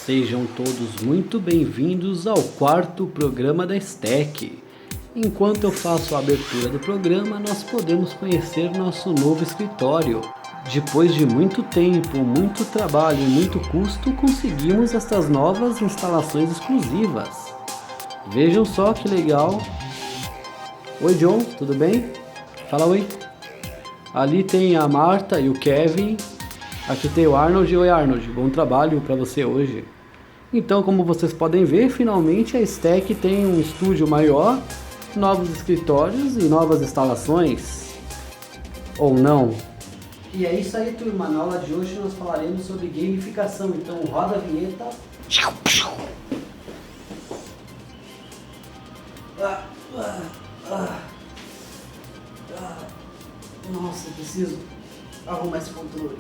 Sejam todos muito bem-vindos ao quarto programa da Stack. Enquanto eu faço a abertura do programa, nós podemos conhecer nosso novo escritório. Depois de muito tempo, muito trabalho e muito custo, conseguimos estas novas instalações exclusivas. Vejam só que legal. Oi John, tudo bem? Fala oi. Ali tem a Marta e o Kevin. Aqui tem o Arnold. Oi Arnold, bom trabalho para você hoje. Então, como vocês podem ver, finalmente a Stack tem um estúdio maior, novos escritórios e novas instalações. Ou não? E é isso aí, turma. Na aula de hoje nós falaremos sobre gamificação. Então, roda a vinheta. Nossa, eu preciso arrumar esse controle.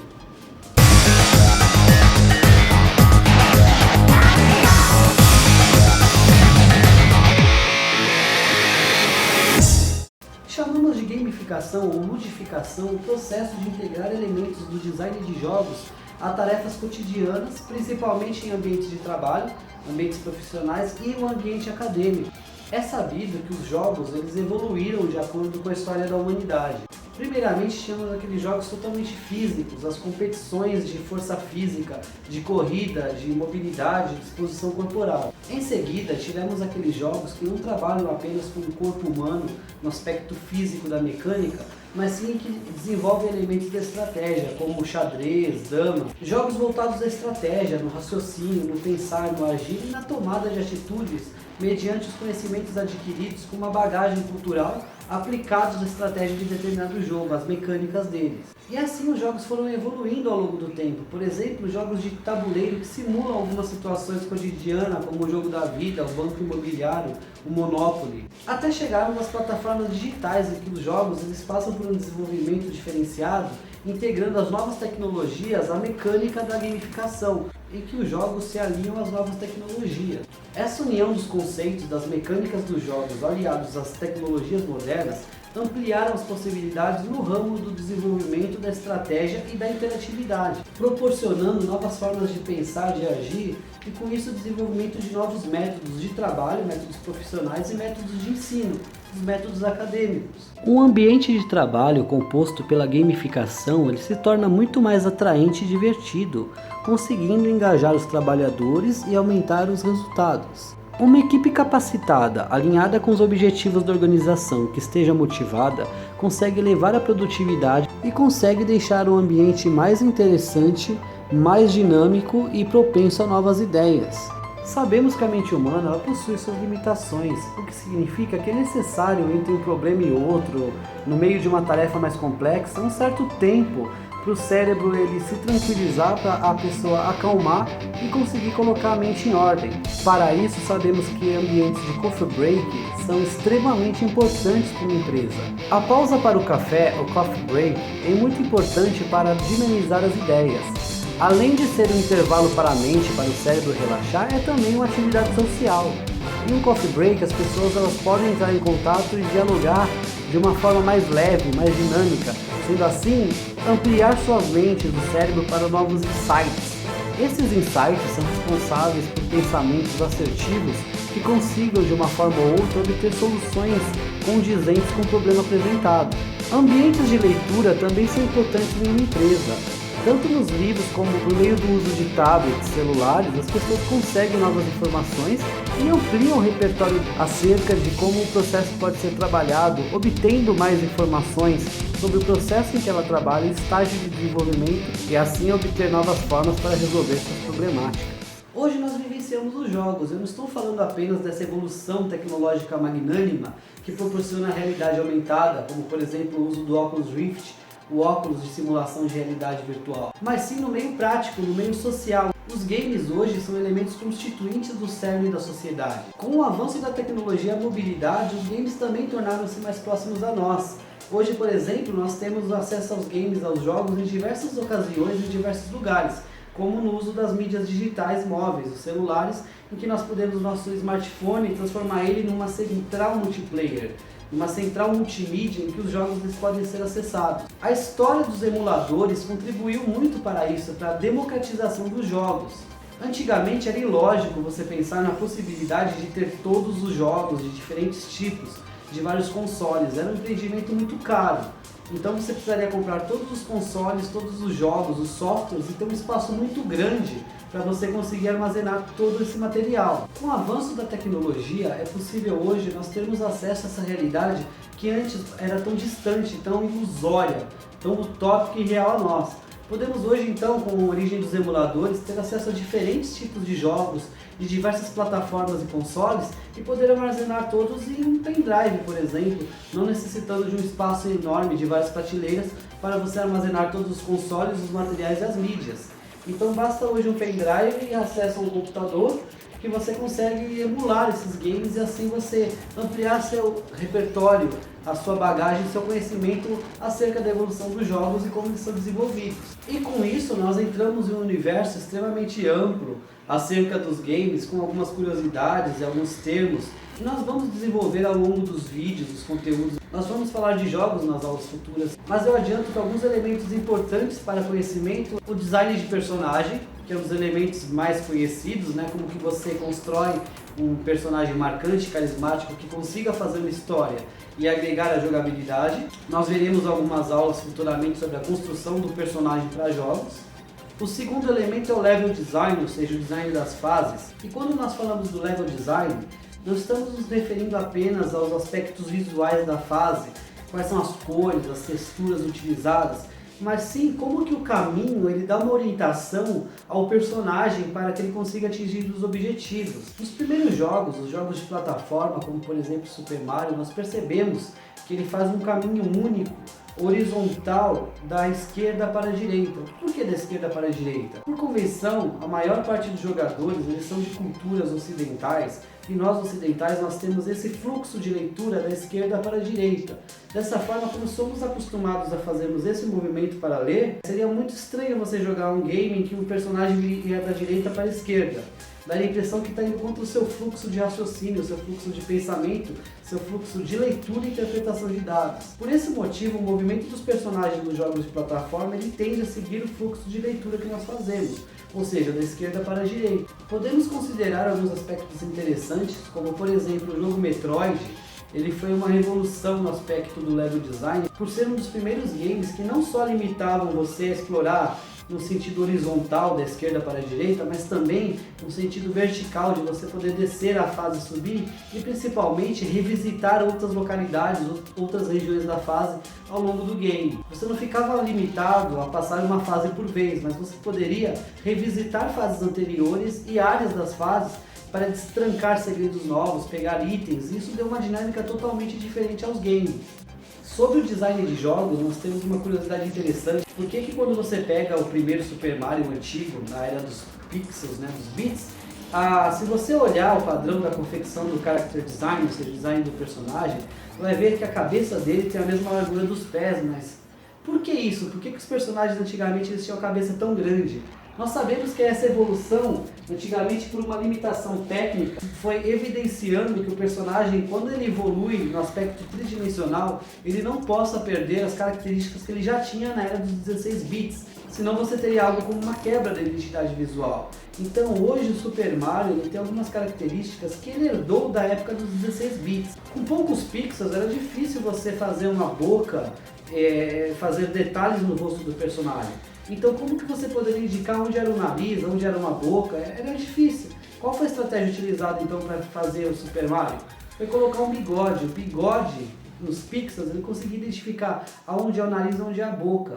Chamamos de gamificação ou ludificação o processo de integrar elementos do design de jogos a tarefas cotidianas, principalmente em ambientes de trabalho, ambientes profissionais e o ambiente acadêmico. É sabido que os jogos eles evoluíram de acordo com a história da humanidade. Primeiramente, tínhamos aqueles jogos totalmente físicos, as competições de força física, de corrida, de mobilidade, de disposição corporal. Em seguida, tivemos aqueles jogos que não trabalham apenas com o corpo humano no aspecto físico da mecânica, mas sim que desenvolvem elementos da estratégia, como xadrez, dama. Jogos voltados à estratégia, no raciocínio, no pensar, no agir e na tomada de atitudes mediante os conhecimentos adquiridos com uma bagagem cultural aplicados à estratégia de determinado jogo, as mecânicas deles. E assim os jogos foram evoluindo ao longo do tempo. Por exemplo, jogos de tabuleiro que simulam algumas situações cotidianas, como o jogo da vida, o banco imobiliário, o Monopoly. Até chegarmos às plataformas digitais, em que os jogos eles passam por um desenvolvimento diferenciado, integrando as novas tecnologias à mecânica da gamificação, em que os jogos se alinham às novas tecnologias. Essa união dos conceitos das mecânicas dos jogos aliados às tecnologias modernas ampliaram as possibilidades no ramo do desenvolvimento da estratégia e da interatividade, proporcionando novas formas de pensar, de agir e com isso o desenvolvimento de novos métodos de trabalho, métodos profissionais e métodos de ensino, os métodos acadêmicos. Um ambiente de trabalho composto pela gamificação ele se torna muito mais atraente e divertido, conseguindo engajar os trabalhadores e aumentar os resultados. Uma equipe capacitada, alinhada com os objetivos da organização, que esteja motivada, consegue elevar a produtividade e consegue deixar o ambiente mais interessante, mais dinâmico e propenso a novas ideias. Sabemos que a mente humana ela possui suas limitações, o que significa que é necessário entre um problema e outro, no meio de uma tarefa mais complexa, um certo tempo para o cérebro ele se tranquilizar, para a pessoa acalmar e conseguir colocar a mente em ordem. Para isso, sabemos que ambientes de coffee break são extremamente importantes para uma empresa. A pausa para o café, o coffee break, é muito importante para dinamizar as ideias. Além de ser um intervalo para a mente, para o cérebro relaxar, é também uma atividade social. Em um coffee break, as pessoas elas podem entrar em contato e dialogar de uma forma mais leve, mais dinâmica, sendo assim, ampliar suas mentes do cérebro para novos insights. Esses insights são responsáveis por pensamentos assertivos que consigam, de uma forma ou outra, obter soluções condizentes com o problema apresentado. Ambientes de leitura também são importantes em uma empresa. Tanto nos livros como por meio do uso de tablets, celulares, as pessoas conseguem novas informações e ampliam o repertório acerca de como o processo pode ser trabalhado, obtendo mais informações sobre o processo em que ela trabalha, estágio de desenvolvimento e assim obter novas formas para resolver suas problemáticas. Hoje nós vivenciamos os jogos. Eu não estou falando apenas dessa evolução tecnológica magnânima que proporciona a realidade aumentada, como por exemplo o uso do Oculus Rift, o óculos de simulação de realidade virtual, mas sim no meio prático, no meio social. Os games hoje são elementos constituintes do cerne da sociedade. Com o avanço da tecnologia e a mobilidade, os games também tornaram-se mais próximos a nós. Hoje, por exemplo, nós temos acesso aos games, aos jogos, em diversas ocasiões, em diversos lugares, como no uso das mídias digitais móveis, os celulares, em que nós podemos nosso smartphone transformar ele numa central multiplayer, uma central multimídia em que os jogos eles podem ser acessados. A história dos emuladores contribuiu muito para isso, para a democratização dos jogos. Antigamente era ilógico você pensar na possibilidade de ter todos os jogos de diferentes tipos, de vários consoles, era um empreendimento muito caro. Então você precisaria comprar todos os consoles, todos os jogos, os softwares e ter um espaço muito grande para você conseguir armazenar todo esse material. Com o avanço da tecnologia, é possível hoje nós termos acesso a essa realidade que antes era tão distante, tão ilusória, tão utópica e real a nós. Podemos hoje então, com a origem dos emuladores, ter acesso a diferentes tipos de jogos, de diversas plataformas e consoles e poder armazenar todos em um pendrive, por exemplo, não necessitando de um espaço enorme de várias prateleiras para você armazenar todos os consoles, os materiais e as mídias. Então basta hoje um pendrive e acesso a um computador que você consegue emular esses games e assim você ampliar seu repertório, a sua bagagem, seu conhecimento acerca da evolução dos jogos e como eles são desenvolvidos. E com isso nós entramos em um universo extremamente amplo acerca dos games, com algumas curiosidades e alguns termos que nós vamos desenvolver ao longo dos vídeos, dos conteúdos. Nós vamos falar de jogos nas aulas futuras, mas eu adianto que alguns elementos importantes para conhecimento, o design de personagem, que é um dos elementos mais conhecidos, né? Como que você constrói um personagem marcante, carismático, que consiga fazer uma história e agregar a jogabilidade. Nós veremos algumas aulas futuramente sobre a construção do personagem para jogos. O segundo elemento é o level design, ou seja, o design das fases. E quando nós falamos do level design, não estamos nos referindo apenas aos aspectos visuais da fase, quais são as cores, as texturas utilizadas, mas sim como que o caminho ele dá uma orientação ao personagem para que ele consiga atingir os objetivos. Nos primeiros jogos, os jogos de plataforma, como por exemplo Super Mario, nós percebemos que ele faz um caminho único, horizontal, da esquerda para a direita. Por que da esquerda para a direita? Por convenção, a maior parte dos jogadores eles são de culturas ocidentais, e nós ocidentais nós temos esse fluxo de leitura da esquerda para a direita. Dessa forma, como somos acostumados a fazermos esse movimento para ler, seria muito estranho você jogar um game em que o personagem ia da direita para a esquerda. Daria a impressão que está indo contra o seu fluxo de raciocínio, o seu fluxo de pensamento, seu fluxo de leitura e interpretação de dados. Por esse motivo, o movimento dos personagens dos jogos de plataforma ele tende a seguir o fluxo de leitura que nós fazemos, ou seja, da esquerda para a direita. Podemos considerar alguns aspectos interessantes, como por exemplo o jogo Metroid. Ele foi uma revolução no aspecto do level design, por ser um dos primeiros games que não só limitavam você a explorar no sentido horizontal, da esquerda para a direita, mas também no sentido vertical, de você poder descer a fase e subir, e principalmente revisitar outras localidades, outras regiões da fase ao longo do game. Você não ficava limitado a passar uma fase por vez, mas você poderia revisitar fases anteriores e áreas das fases para destrancar segredos novos, pegar itens, e isso deu uma dinâmica totalmente diferente aos games. Sobre o design de jogos, nós temos uma curiosidade interessante. Por que quando você pega o primeiro Super Mario antigo, na era dos pixels, né, dos bits, se você olhar o padrão da confecção do character design, ou seja, o design do personagem, vai ver que a cabeça dele tem a mesma largura dos pés, mas por que isso? Por que os personagens antigamente eles tinham a cabeça tão grande? Nós sabemos que essa evolução, antigamente por uma limitação técnica, foi evidenciando que o personagem, quando ele evolui no aspecto tridimensional, ele não possa perder as características que ele já tinha na era dos 16 bits, senão você teria algo como uma quebra da identidade visual. Então hoje o Super Mario ele tem algumas características que ele herdou da época dos 16 bits. Com poucos pixels era difícil você fazer uma boca, fazer detalhes no rosto do personagem. Então como que você poderia indicar onde era o nariz, onde era uma boca? Era difícil. Qual foi a estratégia utilizada então para fazer o Super Mario? Foi colocar um bigode. O bigode, nos pixels, ele conseguia identificar aonde é o nariz e onde é a boca.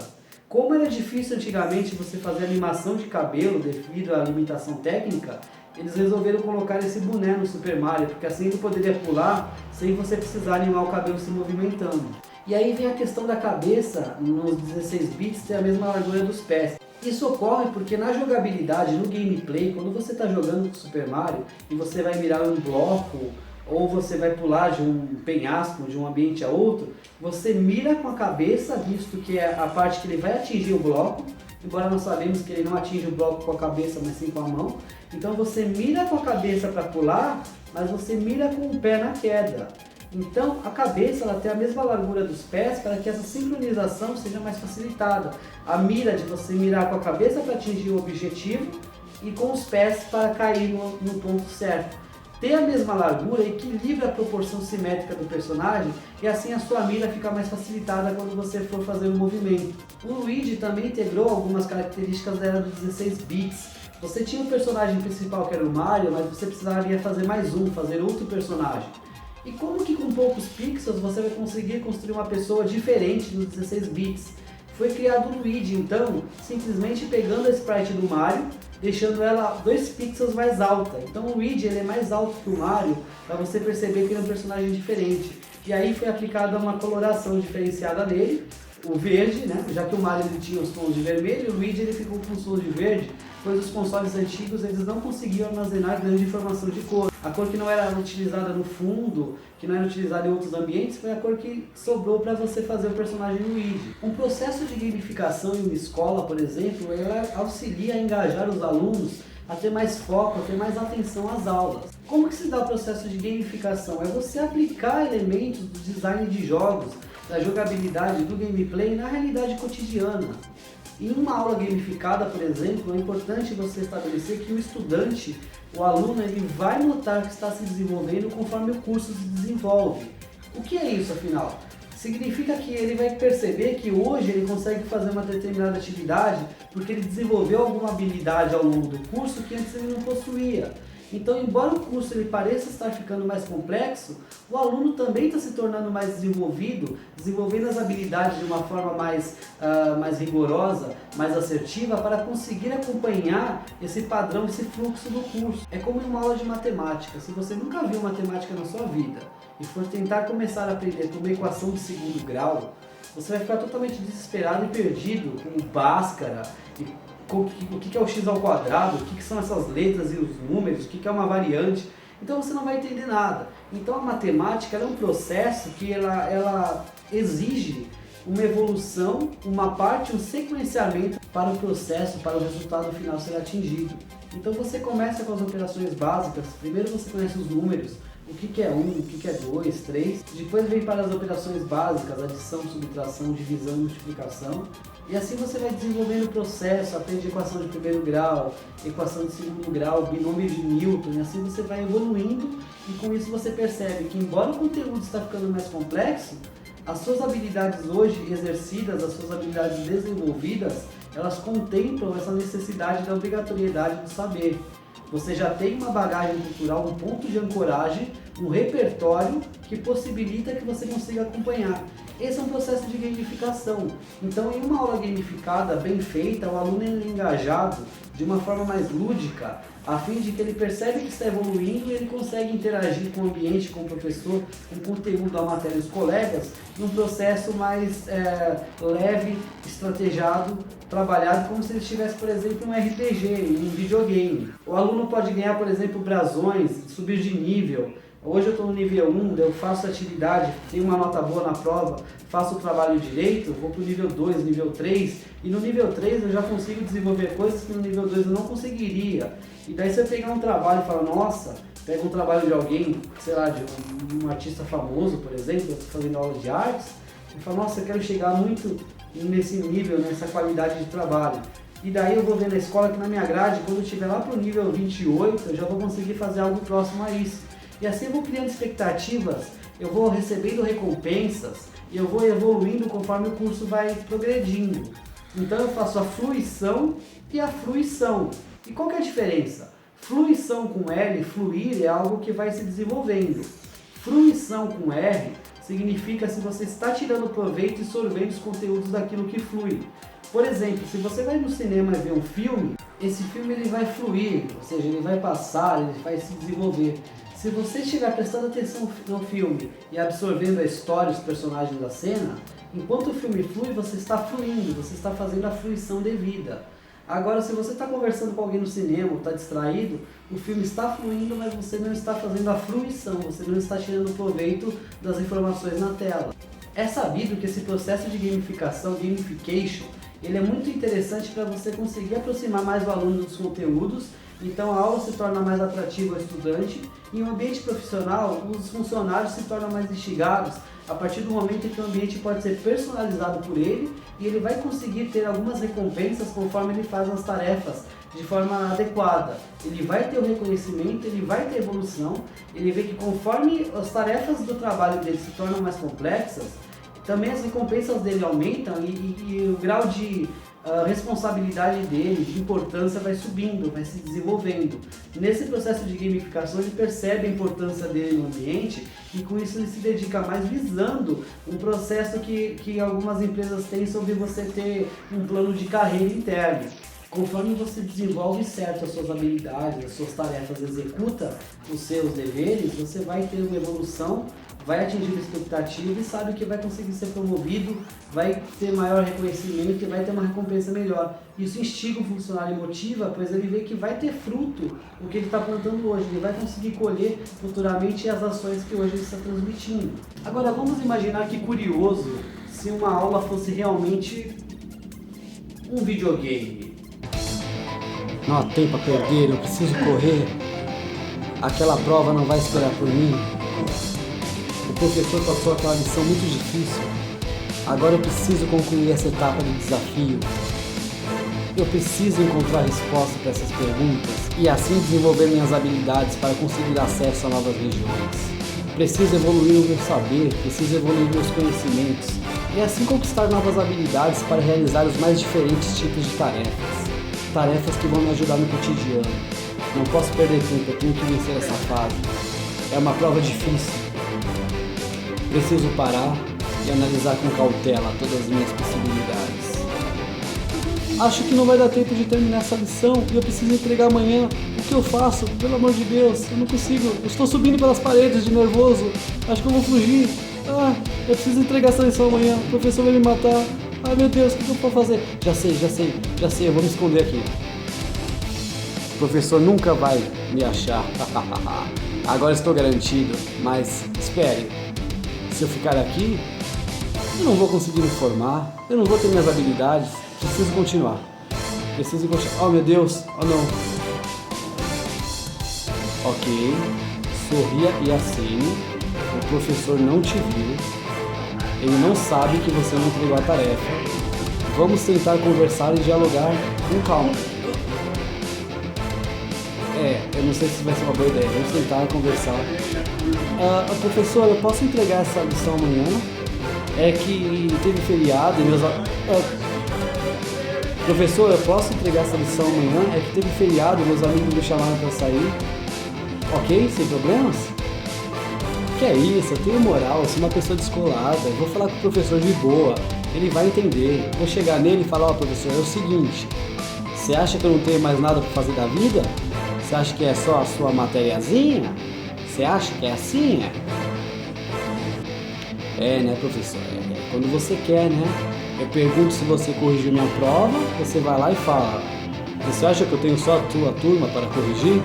Como era difícil antigamente você fazer animação de cabelo devido à limitação técnica, eles resolveram colocar esse boné no Super Mario, porque assim ele poderia pular sem você precisar animar o cabelo se movimentando. E aí vem a questão da cabeça, nos 16 bits, ter a mesma largura dos pés. Isso ocorre porque na jogabilidade, no gameplay, quando você está jogando com Super Mario e você vai mirar um bloco, ou você vai pular de um penhasco, de um ambiente a outro, você mira com a cabeça, visto que é a parte que ele vai atingir o bloco, embora nós sabemos que ele não atinge o bloco com a cabeça, mas sim com a mão. Então você mira com a cabeça para pular, mas você mira com o pé na queda. Então a cabeça ela tem a mesma largura dos pés para que essa sincronização seja mais facilitada. A mira de você mirar com a cabeça para atingir o objetivo e com os pés para cair no ponto certo. Ter a mesma largura equilibra a proporção simétrica do personagem e assim a sua mira fica mais facilitada quando você for fazer o movimento. O Luigi também integrou algumas características da era dos 16 bits. Você tinha um personagem principal que era o Mario, mas você precisaria fazer mais um, fazer outro personagem. E como que com poucos pixels você vai conseguir construir uma pessoa diferente nos 16 bits? Foi criado o Luigi, então, simplesmente pegando a sprite do Mario, deixando ela 2 pixels mais alta. Então o Luigi ele é mais alto que o Mario, para você perceber que ele é um personagem diferente. E aí foi aplicada uma coloração diferenciada nele, o verde, né? Já que o Mario ele tinha os tons de vermelho, o Luigi ele ficou com os tons de verde, pois os consoles antigos eles não conseguiam armazenar grande informação de cor. A cor que não era utilizada no fundo, que não era utilizada em outros ambientes, foi a cor que sobrou para você fazer o personagem Luigi. Um processo de gamificação em uma escola, por exemplo, ela auxilia a engajar os alunos a ter mais foco, a ter mais atenção às aulas. Como que se dá o processo de gamificação? É você aplicar elementos do design de jogos, da jogabilidade, do gameplay na realidade cotidiana. Em uma aula gamificada, por exemplo, é importante você estabelecer que o estudante, o aluno, ele vai notar que está se desenvolvendo conforme o curso se desenvolve. O que é isso, afinal? Significa que ele vai perceber que hoje ele consegue fazer uma determinada atividade porque ele desenvolveu alguma habilidade ao longo do curso que antes ele não possuía. Então, embora o curso ele pareça estar ficando mais complexo, o aluno também está se tornando mais desenvolvido, desenvolvendo as habilidades de uma forma mais rigorosa, mais assertiva, para conseguir acompanhar esse padrão, esse fluxo do curso. É como em uma aula de matemática. Se você nunca viu matemática na sua vida e for tentar começar a aprender por uma equação de segundo grau, você vai ficar totalmente desesperado e perdido com Bhaskara, o que é o x ao quadrado, o que são essas letras e os números, o que é uma variante. Então você não vai entender nada. Então a matemática é um processo que ela exige uma evolução, uma parte, um sequenciamento para o processo, para o resultado final ser atingido. Então você começa com as operações básicas. Primeiro você conhece os números, o que é 1, o que é 2, 3. Depois vem para as operações básicas, adição, subtração, divisão e multiplicação. E assim você vai desenvolvendo o processo, aprende equação de primeiro grau, equação de segundo grau, binômio de Newton, e assim você vai evoluindo e com isso você percebe que embora o conteúdo está ficando mais complexo, as suas habilidades hoje exercidas, as suas habilidades desenvolvidas, elas contemplam essa necessidade da obrigatoriedade do saber. Você já tem uma bagagem cultural, um ponto de ancoragem, um repertório que possibilita que você consiga acompanhar. Esse é um processo de gamificação. Então, em uma aula gamificada, bem feita, o aluno é engajado de uma forma mais lúdica, a fim de que ele percebe que está evoluindo e ele consegue interagir com o ambiente, com o professor, com o conteúdo da matéria e os colegas, num processo mais leve, estrategiado, trabalhado, como se ele estivesse, por exemplo, em um RPG, em um videogame. O aluno pode ganhar, por exemplo, brasões, subir de nível. Hoje eu estou no nível 1, eu faço atividade, tenho uma nota boa na prova, faço o trabalho direito, vou para o nível 2, nível 3, e no nível 3 eu já consigo desenvolver coisas que no nível 2 eu não conseguiria. E daí você pegar um trabalho e falar, nossa, pega um trabalho de alguém, sei lá, de um artista famoso, por exemplo, eu estou fazendo aula de artes, e fala, nossa, eu quero chegar muito nesse nível, nessa qualidade de trabalho. E daí eu vou ver na escola que na minha grade, quando eu estiver lá para o nível 28, eu já vou conseguir fazer algo próximo a isso. E assim eu vou criando expectativas, eu vou recebendo recompensas e eu vou evoluindo conforme o curso vai progredindo. Então eu faço a fruição e a fruição. E qual que é a diferença? Fluição com L, fluir, é algo que vai se desenvolvendo. Fruição com R significa se você está tirando proveito e sorvendo os conteúdos daquilo que flui. Por exemplo, se você vai no cinema e ver um filme, esse filme ele vai fluir, ou seja, ele vai passar, ele vai se desenvolver. Se você estiver prestando atenção no filme e absorvendo a história, os personagens da cena, enquanto o filme flui, você está fluindo, você está fazendo a fruição devida. Agora, se você está conversando com alguém no cinema ou está distraído, o filme está fluindo, mas você não está fazendo a fruição, você não está tirando proveito das informações na tela. É sabido que esse processo de gamificação, gamification, ele é muito interessante para você conseguir aproximar mais o aluno dos conteúdos. Então a aula se torna mais atrativa ao estudante e em um ambiente profissional os funcionários se tornam mais instigados a partir do momento em que o ambiente pode ser personalizado por ele e ele vai conseguir ter algumas recompensas conforme ele faz as tarefas de forma adequada. Ele vai ter o reconhecimento, ele vai ter evolução, ele vê que conforme as tarefas do trabalho dele se tornam mais complexas, também as recompensas dele aumentam e o grau de responsabilidade dele, de importância vai subindo, vai se desenvolvendo. Nesse processo de gamificação ele percebe a importância dele no ambiente e com isso ele se dedica mais visando um processo que algumas empresas têm sobre você ter um plano de carreira interno. Conforme você desenvolve certo as suas habilidades, as suas tarefas, executa os seus deveres, você vai ter uma evolução, vai atingir a expectativa e sabe que vai conseguir ser promovido, vai ter maior reconhecimento e vai ter uma recompensa melhor. Isso instiga o funcionário e motiva, pois ele vê que vai ter fruto o que ele está plantando hoje, ele vai conseguir colher futuramente as ações que hoje ele está transmitindo. Agora vamos imaginar que curioso se uma aula fosse realmente um videogame. Não há tempo a perder, eu preciso correr. Aquela prova não vai esperar por mim. O professor passou aquela lição muito difícil. Agora eu preciso concluir essa etapa do desafio. Eu preciso encontrar resposta para essas perguntas e assim desenvolver minhas habilidades para conseguir acesso a novas regiões. Preciso evoluir o meu saber, preciso evoluir meus conhecimentos e assim conquistar novas habilidades para realizar os mais diferentes tipos de tarefas. Tarefas que vão me ajudar no cotidiano. Não posso perder tempo, eu tenho que vencer essa fase. É uma prova difícil. Preciso parar e analisar com cautela todas as minhas possibilidades. Acho que não vai dar tempo de terminar essa lição e eu preciso entregar amanhã. O que eu faço? Pelo amor de Deus, eu não consigo. Eu estou subindo pelas paredes de nervoso. Acho que eu vou fugir. Eu preciso entregar essa lição amanhã. O professor vai me matar. Ai meu Deus, o que eu vou fazer? Já sei, eu vou me esconder aqui. O professor nunca vai me achar. Agora estou garantido, mas espere. Se eu ficar aqui, eu não vou conseguir me formar, eu não vou ter minhas habilidades. Preciso continuar. Oh meu Deus, oh não. Ok, sorria e acene. O professor não te viu. Ele não sabe que você não entregou a tarefa. Vamos tentar conversar e dialogar com calma. Eu não sei se vai ser uma boa ideia. Vamos tentar conversar. Professor, eu posso entregar essa lição amanhã? É que teve feriado e meus... Professor, eu posso entregar essa lição amanhã? É que teve feriado e meus amigos me chamaram para sair. Ok, sem problemas? Que é isso, eu tenho moral, eu sou uma pessoa descolada, eu vou falar com o professor de boa, ele vai entender. Vou chegar nele e falar, professor, é o seguinte, você acha que eu não tenho mais nada para fazer da vida? Você acha que é só a sua matériazinha? Você acha que é assim? Né, professor? Quando você quer, né? Eu pergunto se você corrigiu minha prova, você vai lá e fala, você acha que eu tenho só a tua turma para corrigir?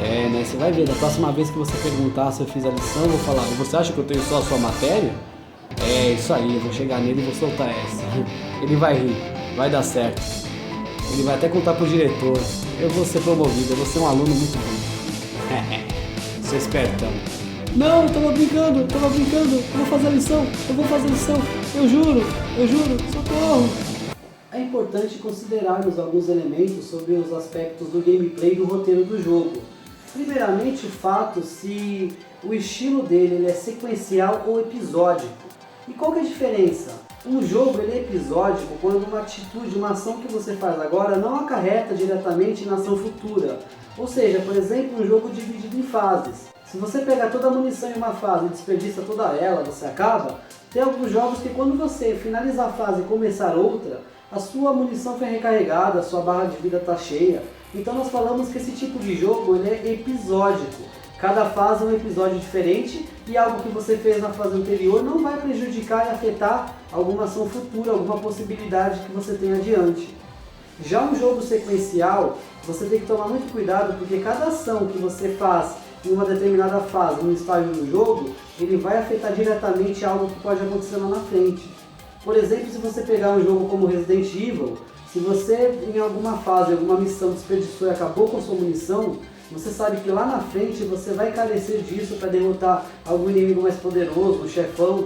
Né? Você vai ver, da próxima vez que você perguntar se eu fiz a lição, eu vou falar, você acha que eu tenho só a sua matéria? Isso aí, eu vou chegar nele e vou soltar essa. Ele vai rir, vai dar certo. Ele vai até contar pro diretor. Eu vou ser promovido, eu vou ser um aluno muito bom. Sou espertão. Não, eu tava brincando, eu vou fazer a lição, eu juro, socorro. É importante considerarmos alguns elementos sobre os aspectos do gameplay e do roteiro do jogo. Primeiramente, o fato se o estilo dele ele é sequencial ou episódico. E qual que é a diferença? Um jogo ele é episódico quando uma atitude, uma ação que você faz agora não acarreta diretamente na ação futura. Ou seja, por exemplo, um jogo dividido em fases. Se você pegar toda a munição em uma fase e desperdiça toda ela, você acaba. Tem alguns jogos que quando você finalizar a fase e começar outra, a sua munição foi recarregada, a sua barra de vida está cheia. Então nós falamos que esse tipo de jogo ele é episódico. Cada fase é um episódio diferente e algo que você fez na fase anterior não vai prejudicar e afetar alguma ação futura, alguma possibilidade que você tem adiante. Já um jogo sequencial, você tem que tomar muito cuidado porque cada ação que você faz em uma determinada fase, num estágio do jogo, ele vai afetar diretamente algo que pode acontecer lá na frente. Por exemplo, se você pegar um jogo como Resident Evil, se você em alguma fase, alguma missão desperdiçou e acabou com sua munição, você sabe que lá na frente você vai carecer disso para derrotar algum inimigo mais poderoso, um chefão,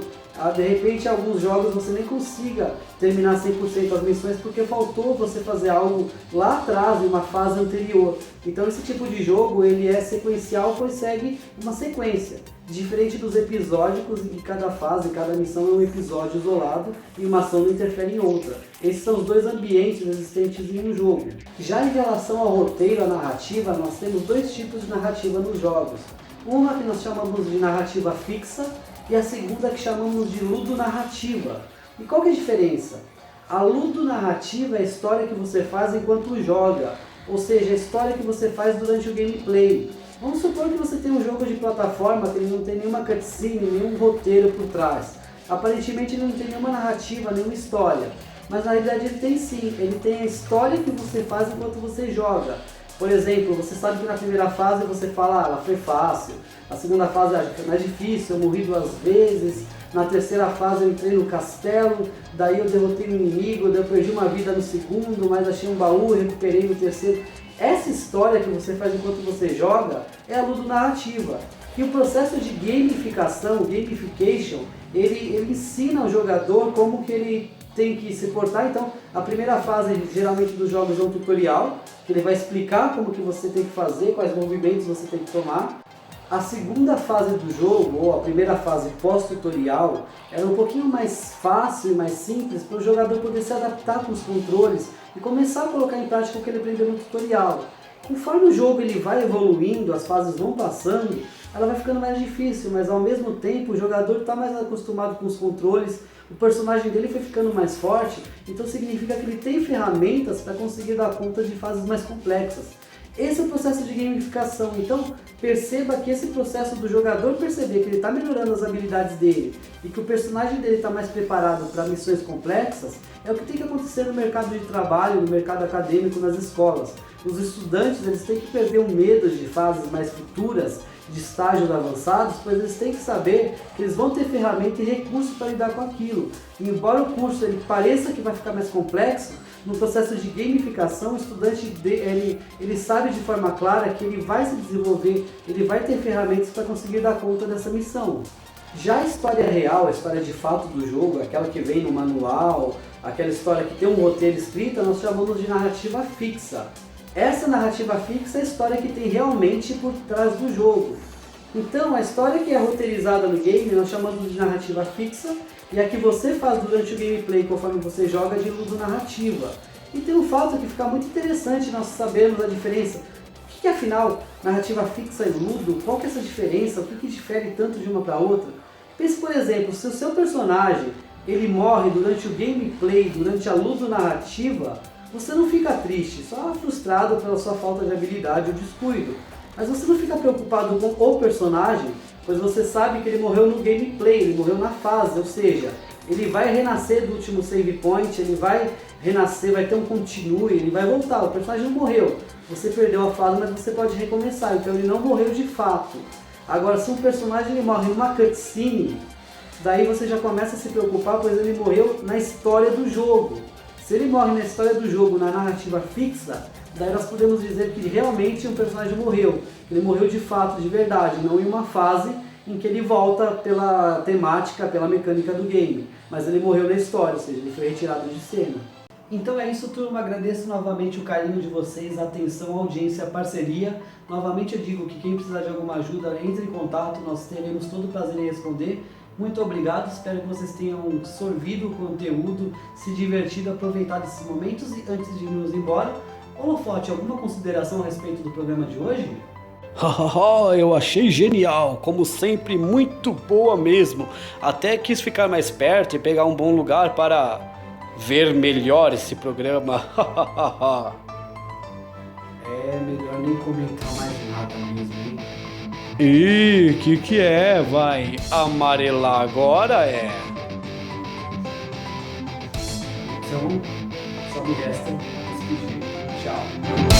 De repente, alguns jogos você nem consiga terminar 100% as missões porque faltou você fazer algo lá atrás, em uma fase anterior. Então esse tipo de jogo ele é sequencial, pois segue uma sequência. Diferente dos episódicos em que cada fase, cada missão é um episódio isolado e uma ação não interfere em outra. Esses são os dois ambientes existentes em um jogo. Já em relação ao roteiro, à narrativa, nós temos dois tipos de narrativa nos jogos. Uma que nós chamamos de narrativa fixa e a segunda que chamamos de ludonarrativa. E qual que é a diferença? A ludonarrativa é a história que você faz enquanto joga, ou seja, a história que você faz durante o gameplay. Vamos supor que você tem um jogo de plataforma que ele não tem nenhuma cutscene, nenhum roteiro por trás. Aparentemente ele não tem nenhuma narrativa, nenhuma história. Mas na realidade ele tem sim, ele tem a história que você faz enquanto você joga. Por exemplo, você sabe que na primeira fase você fala, ela foi fácil. A segunda fase é mais difícil, eu morri 2 vezes. Na terceira fase eu entrei no castelo, daí eu derrotei um inimigo, daí eu perdi uma vida no segundo, mas achei um baú, recuperei no terceiro. Essa história que você faz enquanto você joga é a ludonarrativa. E o processo de gamificação, gamification, ele ensina ao jogador como que ele tem que se portar. Então, a primeira fase, geralmente dos jogos, é um tutorial, que ele vai explicar como que você tem que fazer, quais movimentos você tem que tomar. A segunda fase do jogo, ou a primeira fase pós-tutorial, era um pouquinho mais fácil e mais simples para o jogador poder se adaptar com os controles e começar a colocar em prática o que ele aprendeu no tutorial. Conforme o jogo ele vai evoluindo, as fases vão passando, ela vai ficando mais difícil, mas ao mesmo tempo o jogador está mais acostumado com os controles, o personagem dele foi ficando mais forte, então significa que ele tem ferramentas para conseguir dar conta de fases mais complexas. Esse é o processo de gamificação, então perceba que esse processo do jogador perceber que ele está melhorando as habilidades dele e que o personagem dele está mais preparado para missões complexas é o que tem que acontecer no mercado de trabalho, no mercado acadêmico, nas escolas. Os estudantes eles têm que perder o medo de fases mais futuras, de estágios avançados, pois eles têm que saber que eles vão ter ferramenta e recursos para lidar com aquilo. E embora o curso ele pareça que vai ficar mais complexo, no processo de gamificação, o estudante ele sabe de forma clara que ele vai se desenvolver, ele vai ter ferramentas para conseguir dar conta dessa missão. Já a história real, a história de fato do jogo, aquela que vem no manual, aquela história que tem um roteiro escrito, nós chamamos de narrativa fixa. Essa narrativa fixa é a história que tem realmente por trás do jogo. Então, a história que é roteirizada no game, nós chamamos de narrativa fixa, e a que você faz durante o gameplay, conforme você joga, de ludonarrativa. E tem um fato que fica muito interessante nós sabermos a diferença. O que é, afinal, narrativa fixa e ludo? Qual que é essa diferença? O que difere tanto de uma para outra? Pense, por exemplo, se o seu personagem ele morre durante o gameplay, durante a ludonarrativa, você não fica triste, só frustrado pela sua falta de habilidade ou descuido. Mas você não fica preocupado com o personagem, pois você sabe que ele morreu no gameplay, ele morreu na fase, ou seja, ele vai renascer do último save point, ele vai renascer, vai ter um continue, ele vai voltar, o personagem não morreu. Você perdeu a fase, mas você pode recomeçar, então ele não morreu de fato. Agora, se um personagem ele morre numa cutscene, daí você já começa a se preocupar, pois ele morreu na história do jogo. Se ele morre na história do jogo, na narrativa fixa, daí nós podemos dizer que realmente um personagem morreu. Ele morreu de fato, de verdade, não em uma fase em que ele volta pela temática, pela mecânica do game. Mas ele morreu na história, ou seja, ele foi retirado de cena. Então é isso, turma. Agradeço novamente o carinho de vocês, a atenção, a audiência, a parceria. Novamente eu digo que quem precisar de alguma ajuda, entre em contato, nós teremos todo o prazer em responder. Muito obrigado, espero que vocês tenham sorvido o conteúdo, se divertido, aproveitado esses momentos. E antes de irmos embora, Holofote, alguma consideração a respeito do programa de hoje? Eu achei genial, como sempre, muito boa mesmo. Até quis ficar mais perto e pegar um bom lugar para ver melhor esse programa. É melhor nem comentar mais nada mesmo, hein? E que é? Vai amarelar agora, é? Então, só me resta despedir. Tchau.